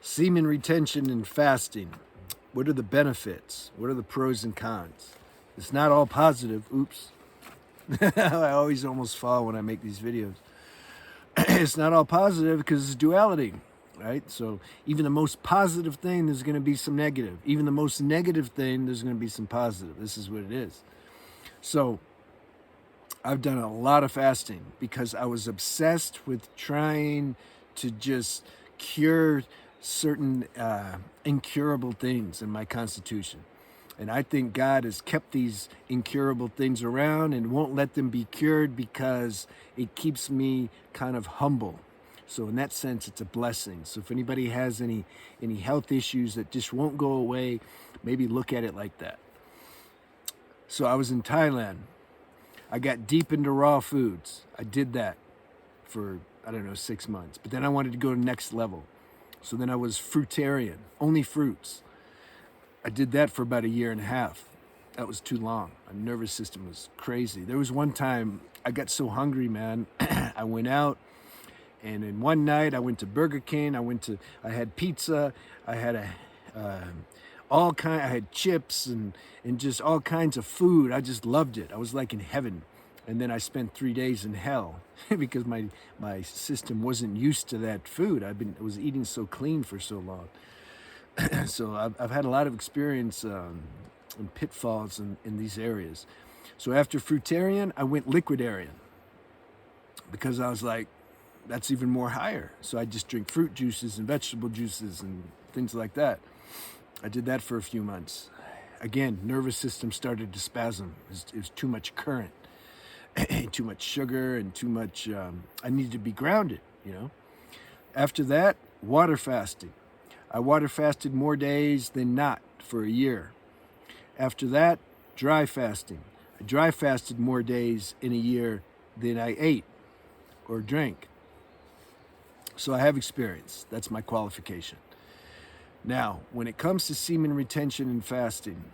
Semen retention and fasting. What are the benefits? What are the pros and cons? It's not all positive. Oops. I always almost fall when I make these videos. It's not all positive because it's duality, right? So even the most positive thing, there's going to be some negative. Even the most negative thing, there's going to be some positive. This is what it is. So I've done a lot of fasting because I was obsessed with trying to just cure certain incurable things in my constitution. And I think God has kept these incurable things around and won't let them be cured because it keeps me kind of humble. So in that sense, it's a blessing. So if anybody has any health issues that just won't go away, maybe look at it like that. So I was in Thailand. I got deep into raw foods. I did that for, 6 months. But then I wanted to go to the next level. So then I was fruitarian, only fruits. I did that for about 1.5 years. That was too long. My nervous system was crazy. There was one time I got so hungry, man. I went out, and in one night I went to Burger King. I had pizza. I had I had chips and just all kinds of food. I just loved it. I was like in heaven. And then I spent 3 days in hell because my system wasn't used to that food. I was eating so clean for so long. So I've had a lot of experience and pitfalls in these areas. So after fruitarian, I went liquidarian because I was like, that's even more higher. So I just drink fruit juices and vegetable juices and things like that. I did that for a few months. Again, nervous system started to spasm. It was too much current, too much sugar, and too much, I needed to be grounded, After that, water fasting. I water fasted more days than not for 1 year. After that, dry fasting. I dry fasted more days in 1 year than I ate or drank. So I have experience. That's my qualification. Now, when it comes to semen retention and fasting,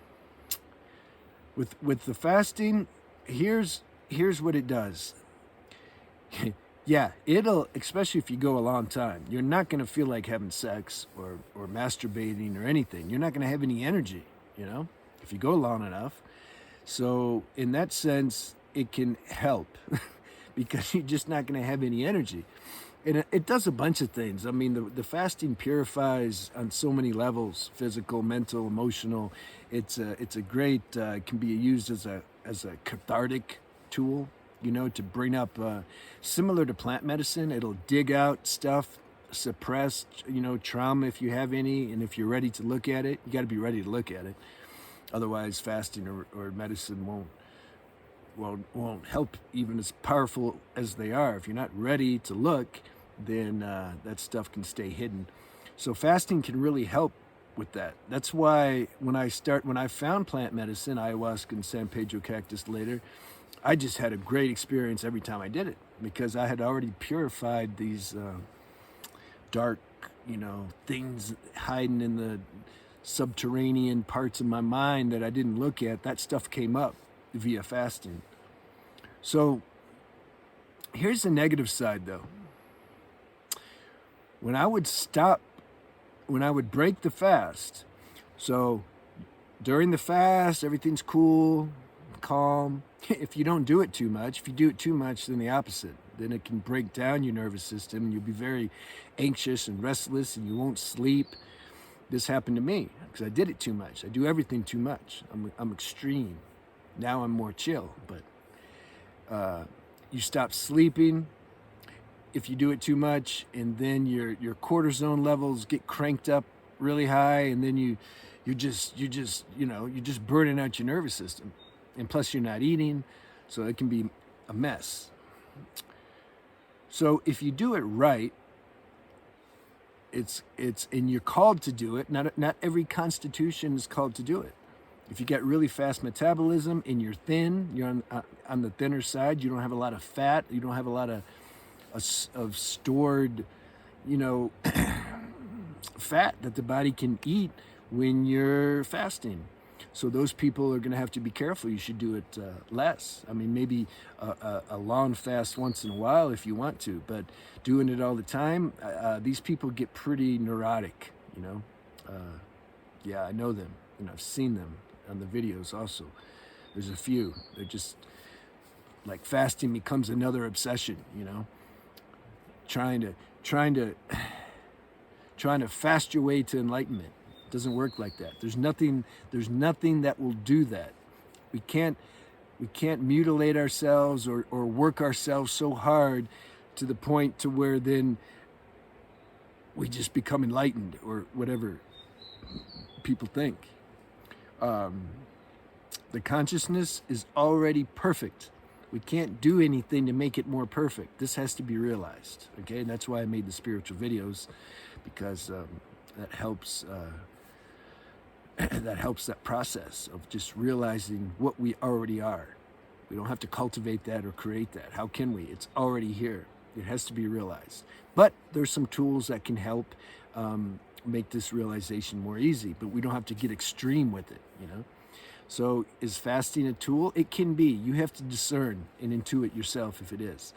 with the fasting, here's what it does. Yeah, it'll, especially if you go a long time, you're not going to feel like having sex or masturbating or anything. You're not going to have any energy, if you go long enough. So in that sense, it can help because you're just not going to have any energy. And it does a bunch of things. I mean, the fasting purifies on so many levels: physical, mental, emotional. It's a great, can be used as a cathartic tool, to bring up, similar to plant medicine. It'll dig out stuff, suppress, trauma if you have any, and if you're ready to look at it, you got to be ready to look at it. Otherwise, fasting or medicine won't help, even as powerful as they are. If you're not ready to look, then that stuff can stay hidden. So fasting can really help with that. That's why when I found plant medicine, ayahuasca and San Pedro cactus later, I just had a great experience every time I did it because I had already purified these dark, things hiding in the subterranean parts of my mind that I didn't look at. That stuff came up via fasting. So here's the negative side, though. When I would break the fast, so during the fast, everything's cool, calm. If you don't do it too much, if you do it too much, then the opposite. Then it can break down your nervous system, and you'll be very anxious and restless, and you won't sleep. This happened to me because I did it too much. I do everything too much. I'm extreme. Now I'm more chill, but you stop sleeping if you do it too much, and then your cortisone levels get cranked up really high, and then you're just burning out your nervous system, and plus you're not eating, so it can be a mess. So if you do it right, it's and you're called to do it. Not every constitution is called to do it. If you got really fast metabolism and you're thin, you're on the thinner side, you don't have a lot of fat, you don't have a lot of stored, fat that the body can eat when you're fasting. So those people are going to have to be careful. You should do it less. I mean, maybe a long fast once in a while if you want to, but doing it all the time, these people get pretty neurotic. you know. Yeah, I know them, and I've seen them on the videos also. There's a few. They're just like fasting becomes another obsession, you know. Trying to trying to trying to fast your way to enlightenment. It doesn't work like that. There's nothing that will do that. We can't mutilate ourselves or work ourselves so hard to the point to where then we just become enlightened or whatever people think. The consciousness is already perfect. We can't do anything to make it more perfect. This has to be realized, okay? And that's why I made the spiritual videos, because that helps that process of just realizing what we already are. We don't have to cultivate that or create that. How can we? It's already here. It has to be realized. But there's some tools that can help make this realization more easy, but we don't have to get extreme with it, you know? So is fasting a tool? It can be. You have to discern and intuit yourself if it is.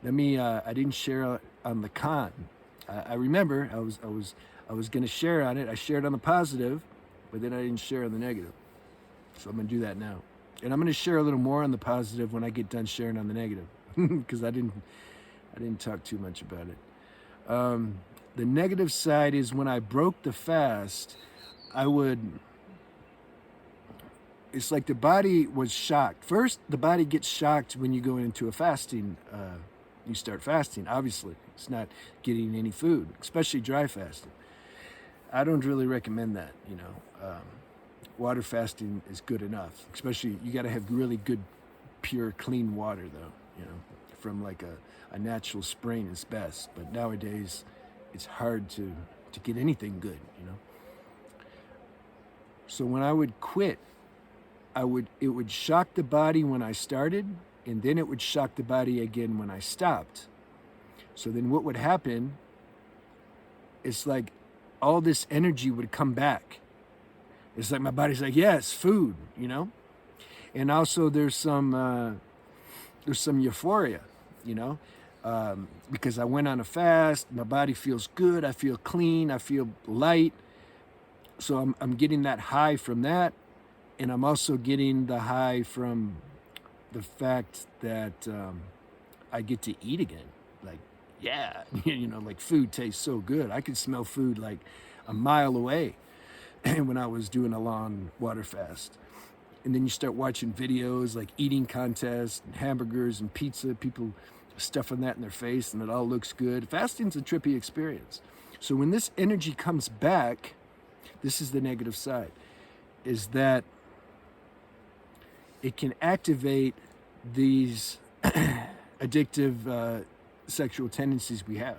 I didn't share on the con. I remember I was going to share on it. I shared on the positive, but then I didn't share on the negative. So I'm going to do that now. And I'm going to share a little more on the positive when I get done sharing on the negative, because I didn't talk too much about it. The negative side is when I broke the fast, it's like the body was shocked. First, the body gets shocked when you go into a fasting, you start fasting, obviously. It's not getting any food, especially dry fasting. I don't really recommend that, you know. Water fasting is good enough, especially you got to have really good, pure, clean water, though, you know, from like a natural spring is best. But nowadays, it's hard to get anything good, you know. So when I would quit, it would shock the body when I started, and then it would shock the body again when I stopped. So then what would happen, it's like all this energy would come back. It's like my body's like, yes, food, you know? And also there's some euphoria, you know? Because I went on a fast, my body feels good, I feel clean, I feel light. So I'm getting that high from that. And I'm also getting the high from the fact that I get to eat again. Like, yeah, you know, like food tastes so good. I could smell food like a mile away when I was doing a long water fast. And then you start watching videos like eating contests and hamburgers and pizza, people stuffing that in their face and it all looks good. Fasting's a trippy experience. So when this energy comes back, this is the negative side, is that it can activate these addictive sexual tendencies we have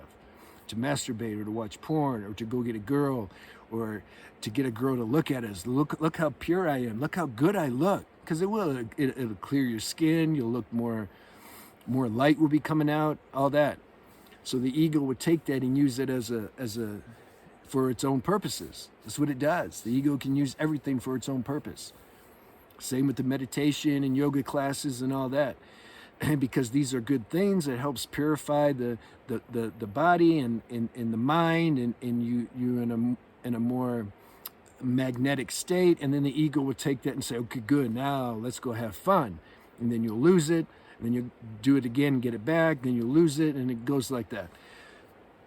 to masturbate or to watch porn or to go get a girl or to get a girl to look at us. Look how pure I am. Look how good I look. Because it'll clear your skin. You'll look more light will be coming out, all that. So the ego would take that and use it for its own purposes. That's what it does. The ego can use everything for its own purpose. Same with the meditation and yoga classes and all that. Because these are good things. It helps purify the body and the mind and you in a more magnetic state. And then the ego will take that and say, okay, good, now let's go have fun. And then you'll lose it. And then you do it again, get it back. Then you'll lose it. And it goes like that.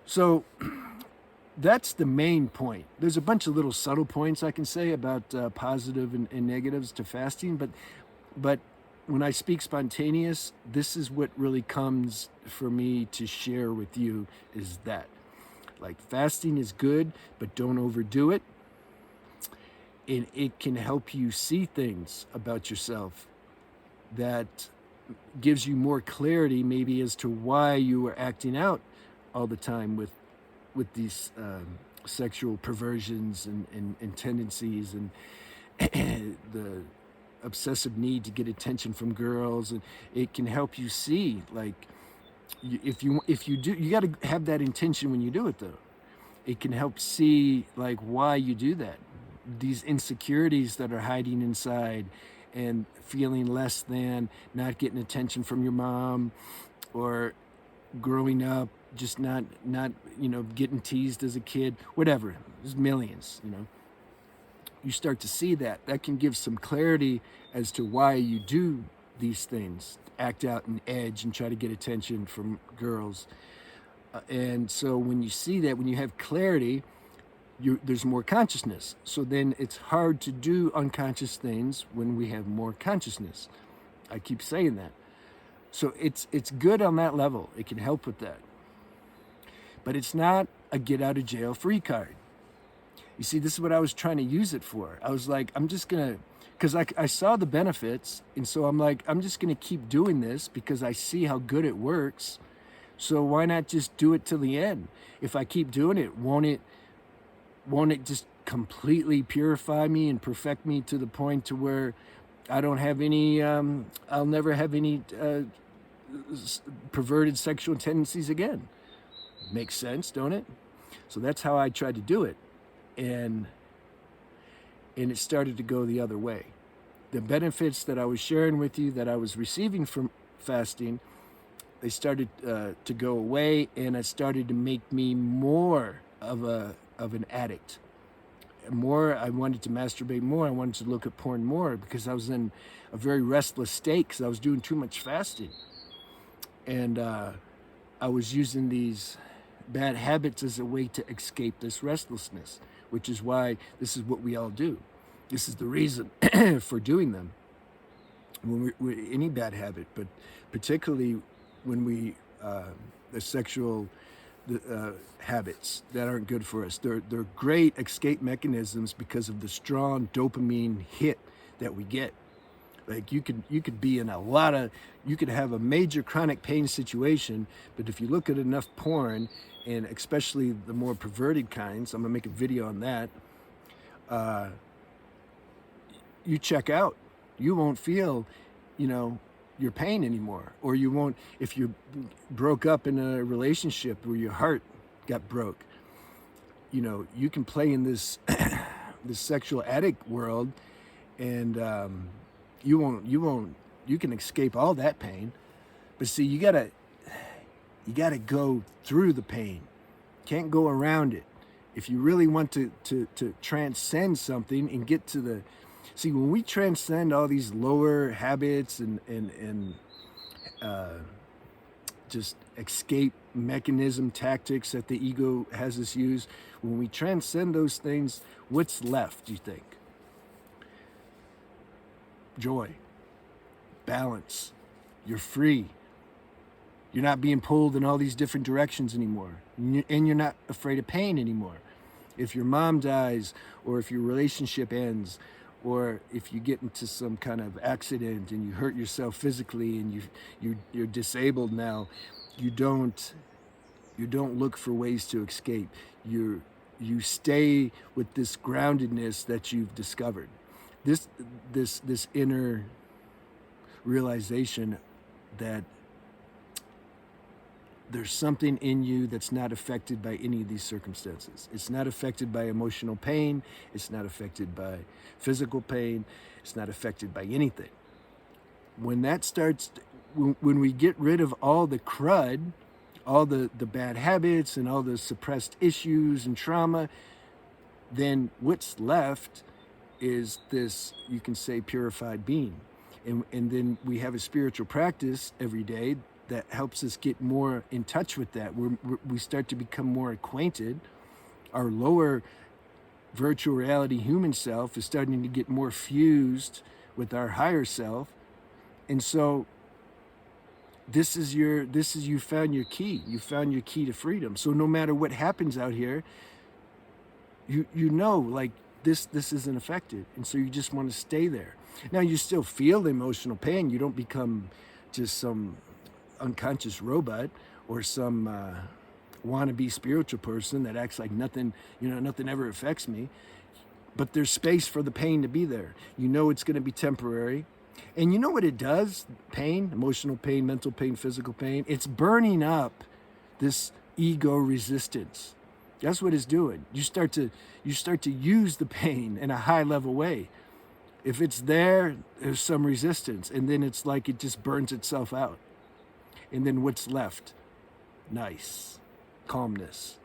So that's the main point. There's a bunch of little subtle points I can say about positive and negatives to fasting, but when I speak spontaneous, this is what really comes for me to share with you, is that like fasting is good, but don't overdo it. And it can help you see things about yourself that gives you more clarity maybe as to why you are acting out all the time with these sexual perversions and tendencies and the obsessive need to get attention from girls. And it can help you see, like, if you do, you got to have that intention when you do it, though. It can help see like why you do that, these insecurities that are hiding inside and feeling less than, not getting attention from your mom, or growing up just not getting teased as a kid, whatever. There's millions. You start to see that can give some clarity as to why you do these things, act out and edge and try to get attention from girls. And so when you see that, when you have clarity, there's more consciousness. So then it's hard to do unconscious things when we have more consciousness. I keep saying that. So it's good on that level. It can help with that. But it's not a get out of jail free card. You see, this is what I was trying to use it for. I was like, I'm just going to, because I saw the benefits. And so I'm like, I'm just going to keep doing this because I see how good it works. So why not just do it till the end? If I keep doing it, won't it just completely purify me and perfect me to the point to where I don't have any, I'll never have any perverted sexual tendencies again? Makes sense, don't it? So that's how I tried to do it. And it started to go the other way. The benefits that I was sharing with you, that I was receiving from fasting, they started to go away, and it started to make me more of an addict. More, I wanted to masturbate more. I wanted to look at porn more because I was in a very restless state because I was doing too much fasting. And I was using these bad habits as a way to escape this restlessness, which is why this is what we all do. This is the reason for doing them. When we any bad habit, but particularly when we the sexual habits that aren't good for us. They're great escape mechanisms because of the strong dopamine hit that we get. Like you could be in you could have a major chronic pain situation, but if you look at enough porn, and especially the more perverted kinds, I'm gonna make a video on that, you check out. You won't feel, your pain anymore. Or you won't, if you broke up in a relationship where your heart got broke, you can play in this this sexual addict world, and you can escape all that pain. But see, you gotta go through the pain. Can't go around it. If you really want to transcend something and get to the, see, when we transcend all these lower habits and just escape mechanism tactics that the ego has us use, when we transcend those things, what's left, do you think? Joy, balance. You're free. You're not being pulled in all these different directions anymore. And you're not afraid of pain anymore. If your mom dies, or if your relationship ends, or if you get into some kind of accident and you hurt yourself physically and you're disabled now, you don't look for ways to escape. You stay with this groundedness that you've discovered. This inner realization that there's something in you that's not affected by any of these circumstances. It's not affected by emotional pain. It's not affected by physical pain. It's not affected by anything. When that starts, when we get rid of all the crud, all the bad habits and all the suppressed issues and trauma, then what's left is this, you can say, purified being. And then we have a spiritual practice every day that helps us get more in touch with that. We start to become more acquainted. Our lower virtual reality human self is starting to get more fused with our higher self. And so you found your key. You found your key to freedom. So no matter what happens out here, you know, like this isn't affected. And so you just want to stay there. Now you still feel the emotional pain. You don't become just some unconscious robot or some wannabe spiritual person that acts like nothing ever affects me. But there's space for the pain to be there. You know it's going to be temporary. And you know what it does? Pain, emotional pain, mental pain, physical pain. It's burning up this ego resistance. That's what it's doing. You start to use the pain in a high level way. If it's there, there's some resistance, and then it's like it just burns itself out. And then what's left? Nice. calmness.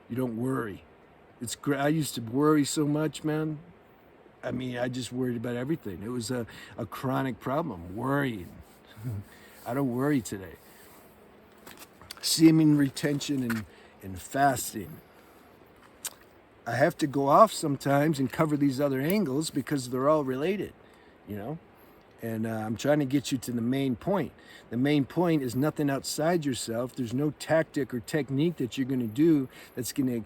You don't worry. It's great. I used to worry so much, man. I mean, I just worried about everything. It was a chronic problem, worrying. I don't worry today. Semen retention and fasting. I have to go off sometimes and cover these other angles because they're all related, you know? And I'm trying to get you to the main point. The main point is nothing outside yourself. There's no tactic or technique that you're going to do that's going to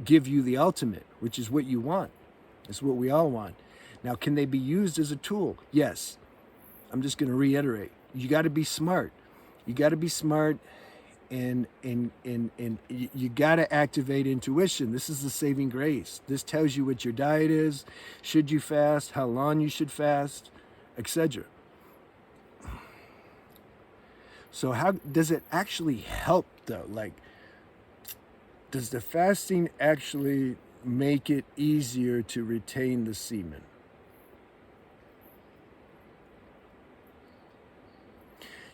give you the ultimate, which is what you want. It's what we all want. Now, can they be used as a tool? Yes. I'm just going to reiterate. You got to be smart. You got to be smart, and you got to activate intuition. This is the saving grace. This tells you what your diet is, should you fast, how long you should fast, etc. So how does it actually help, though? Like, does the fasting actually make it easier to retain the semen?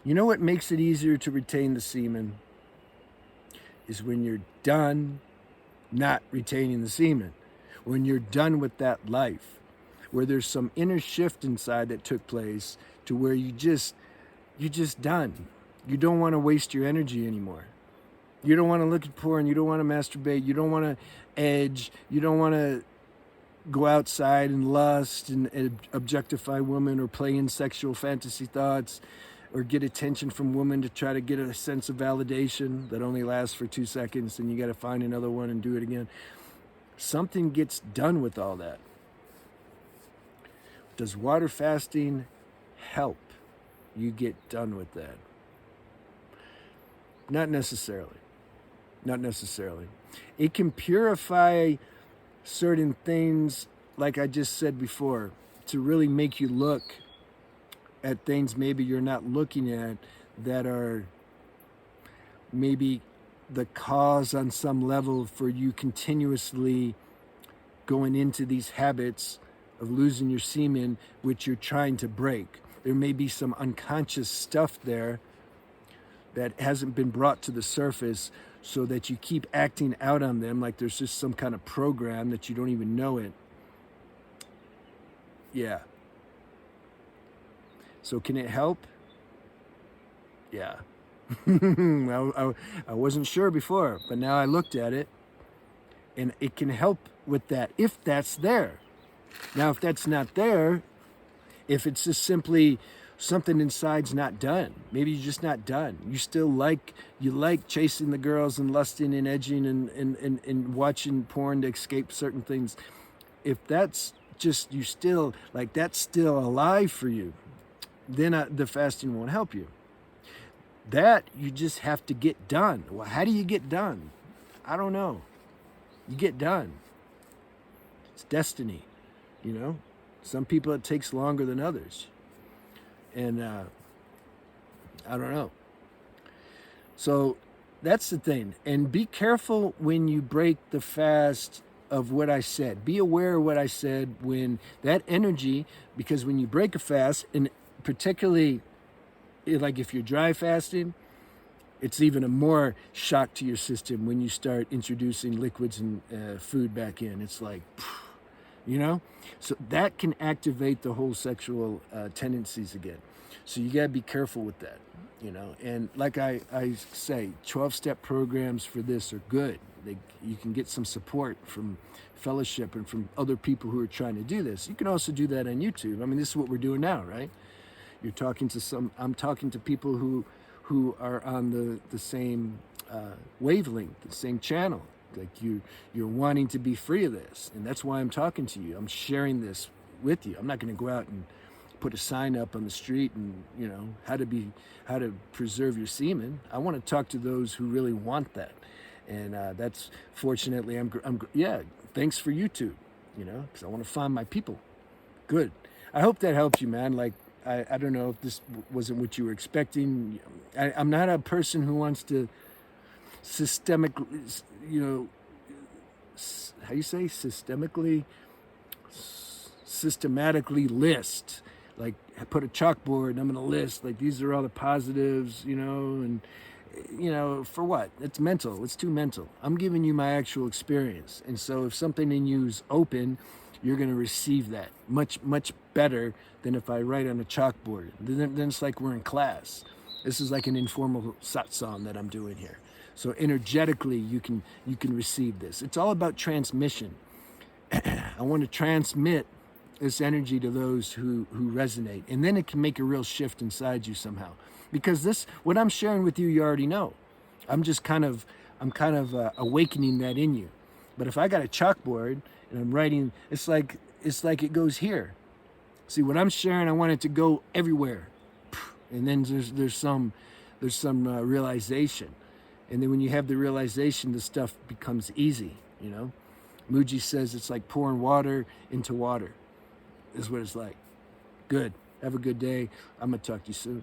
You know what makes it easier to retain the semen is when you're done not retaining the semen, when you're done with that life, where there's some inner shift inside that took place to where you're just done. You don't want to waste your energy anymore. You don't want to look at porn. You don't want to masturbate. You don't want to edge. You don't want to go outside and lust and objectify women or play in sexual fantasy thoughts or get attention from women to try to get a sense of validation that only lasts for 2 seconds, and you got to find another one and do it again. Something gets done with all that. Does water fasting help you get done with that? Not necessarily. Not necessarily. It can purify certain things, like I just said before, to really make you look at things maybe you're not looking at that are maybe the cause on some level for you continuously going into these habits of losing your semen, which you're trying to break. There may be some unconscious stuff there that hasn't been brought to the surface, so that you keep acting out on them like there's just some kind of program that you don't even know it. Yeah. So can it help? Yeah. I wasn't sure before, but now I looked at it, and it can help with that if that's there. Now, if that's not there, if it's just simply something inside's not done, maybe you're just not done. You still like chasing the girls and lusting and edging and watching porn to escape certain things. If that's just, you still, like, that's still alive for you, then the fasting won't help you. That you just have to get done. Well, how do you get done? I don't know. You get done. It's destiny, you know? Some people it takes longer than others. And I don't know. So that's the thing. And be careful when you break the fast of what I said. Be aware of what I said when that energy, because when you break a fast, and particularly like if you're dry fasting, it's even a more shock to your system when you start introducing liquids and food back in. It's like, you know? So that can activate the whole sexual tendencies again. So you got to be careful with that, you know? And like I say, 12-step programs for this are good. You can get some support from fellowship and from other people who are trying to do this. You can also do that on YouTube. I mean, this is what we're doing now, right? You're talking to I'm talking to people who are on the same wavelength, the same channel. Like you're wanting to be free of this, and that's why I'm talking to you. I'm sharing this with you. I'm not going to go out and put a sign up on the street and, you know, how to preserve your semen. I want to talk to those who really want that, and that's fortunately I'm yeah. Thanks for YouTube, you know, because I want to find my people. Good. I hope that helped you, man. Like. I don't know if this wasn't what you were expecting. I'm not a person who wants to systemically, you know, how you say, systematically list. Like, I put a chalkboard and I'm going to list, like, these are all the positives, you know, you know, for what? It's mental. It's too mental. I'm giving you my actual experience. And so if something in you is open, you're going to receive that much better than if I write on a chalkboard. Then it's like we're in class. This is like an informal satsang that I'm doing here. So energetically, you can receive this. It's all about transmission. I want to transmit this energy to those who resonate, and then it can make a real shift inside you somehow. Because this, what I'm sharing with you, you already know. I'm kind of awakening that in you. But if I got a chalkboard and I'm writing, it's like it goes here. See, what I'm sharing, I want it to go everywhere. And then there's some realization, and then when you have the realization, the stuff becomes easy. You know, Muji says it's like pouring water into water. Is what it's like. Good. Have a good day. I'm gonna talk to you soon.